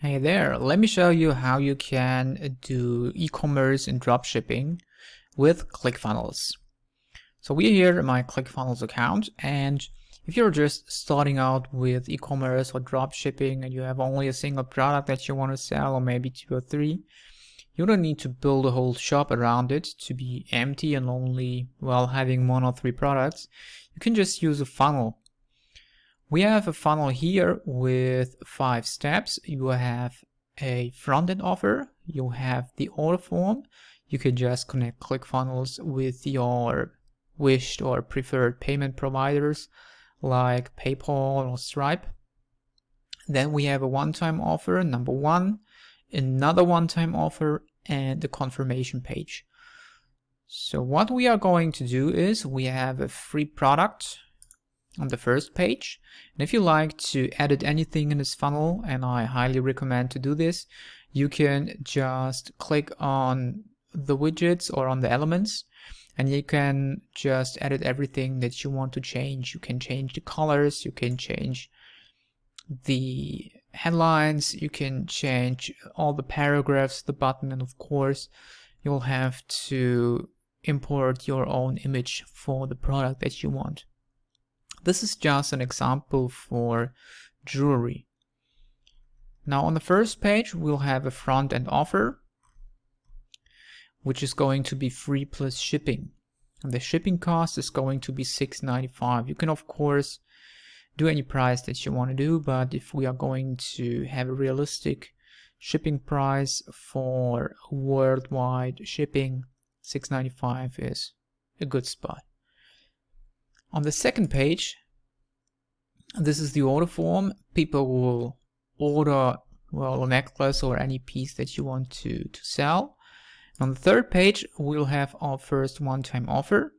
Hey there, let me show you how you can do e-commerce and dropshipping with Clickfunnels. So we're here in my Clickfunnels account, and if you're just starting out with e-commerce or dropshipping and you have only a single product that you want to sell, or maybe two or three, you don't need to build a whole shop around it to be empty and only, well, having one or three products. You can just use a funnel. We have a funnel here with 5 steps. You have a front-end offer, you have the order form. You can just connect ClickFunnels with your wished or preferred payment providers like PayPal or Stripe. Then we have a one-time offer, number 1, another one-time offer, and the confirmation page. So what we are going to do is we have a free product on the first page, and if you like to edit anything in this funnel, and I highly recommend to do this, you can just click on the widgets or on the elements, and you can just edit everything that you want to change. You can change the colors, you can change the headlines, you can change all the paragraphs, the button, and of course you'll have to import your own image for the product that you want. This is just an example for jewelry. Now on the first page, we'll have a front-end offer, which is going to be free plus shipping. And the shipping cost is going to be $6.95. You can of course do any price that you want to do, but if we are going to have a realistic shipping price for worldwide shipping, $6.95 is a good spot. On the second page, this is the order form. People will order, well, a necklace or any piece that you want to sell. On the third page, we'll have our first one-time offer,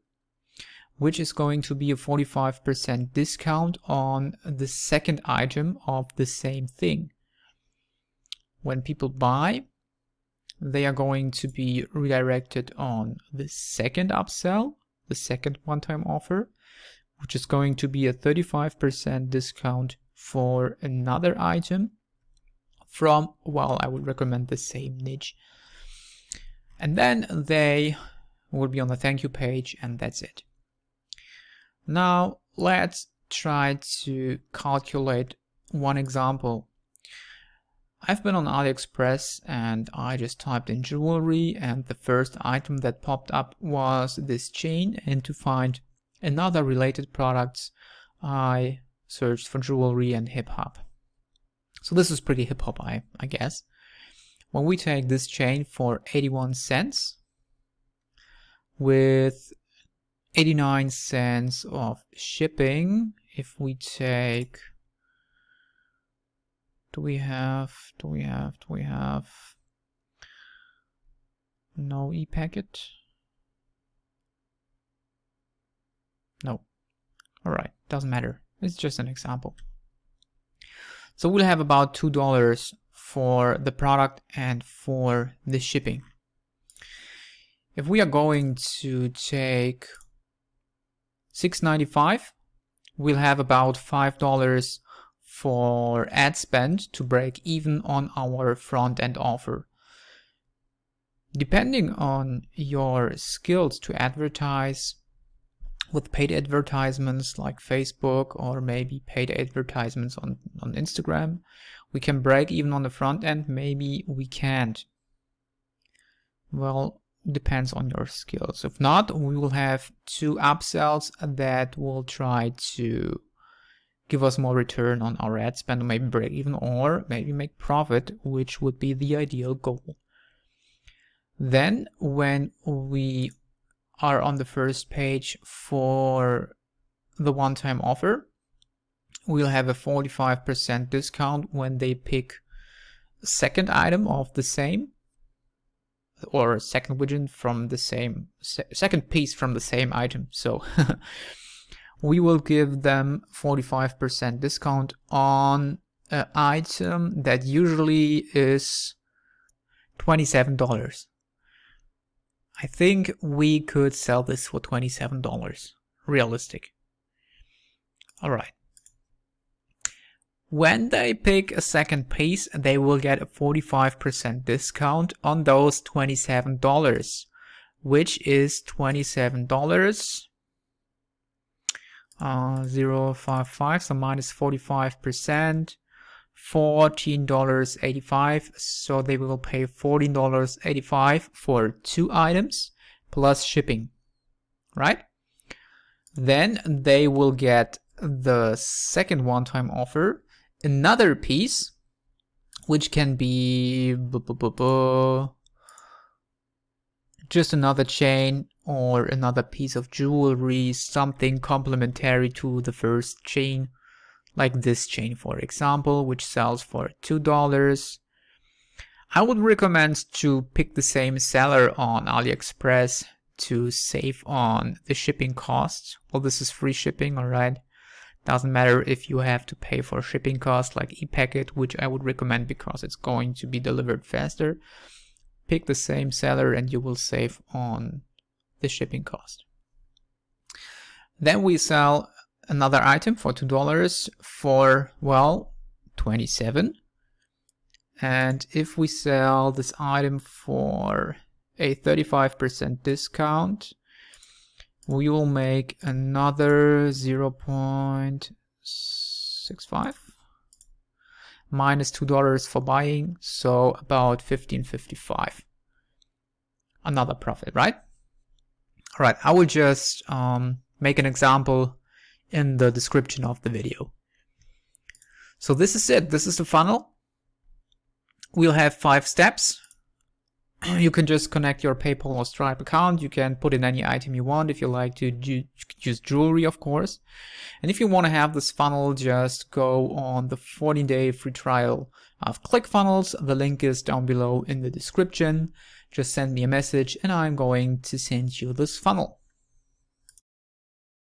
which is going to be a 45% discount on the second item of the same thing. When people buy, they are going to be redirected on the second upsell, the second one-time offer, which is going to be a 35% discount for another item from, well, I would recommend the same niche. And then they will be on the thank you page, and that's it. Now let's try to calculate one example. I've been on AliExpress and I just typed in jewelry, and the first item that popped up was this chain, and to find another related products, I searched for jewelry and hip hop. So this is pretty hip hop, I guess. When we take this chain for 81 cents with 89 cents of shipping, if we take, do we have no e-packet? No. All right, doesn't matter. It's just an example. So we'll have about $2 for the product and for the shipping. If we are going to take $6.95, we'll have about $5 for ad spend to break even on our front-end offer. Depending on your skills to advertise with paid advertisements like Facebook, or maybe paid advertisements on Instagram, we can break even on the front end, maybe we can't. Well, depends on your skills. If not, we will have 2 upsells that will try to give us more return on our ad spend, or maybe break even, or maybe make profit, which would be the ideal goal. Then when we are on the first page for the one-time offer, we'll have a 45% discount when they pick a second item of the same, or a second widget from the same, second piece from the same item. So we will give them 45% discount on an item that usually is $27. I think we could sell this for $27, realistic. All right. When they pick a second piece, they will get a 45% discount on those $27, which is $27, 0.55, so minus 45%, $14.85. So they will pay $14.85 for 2 items plus shipping, right? Then they will get the second one-time offer, another piece, which can be just another chain or another piece of jewelry, something complementary to the first chain, like this chain, for example, which sells for $2. I would recommend to pick the same seller on AliExpress to save on the shipping costs. Well, this is free shipping, all right? Doesn't matter if you have to pay for shipping costs like ePacket, which I would recommend because it's going to be delivered faster. Pick the same seller and you will save on the shipping cost. Then we sell another item for $2 for, well, $27. And if we sell this item for a 35% discount, we will make another 0.65 minus $2 for buying, so about $15.55. Another profit, right? All right, I will just make an example in the description of the video. So this is it. This is the funnel. We'll have 5 steps. You can just connect your PayPal or Stripe account. You can put in any item you want. If you like to use jewelry, of course. And if you want to have this funnel, just go on the 14-day free trial of Clickfunnels. The link is down below in the description. Just send me a message and I'm going to send you this funnel.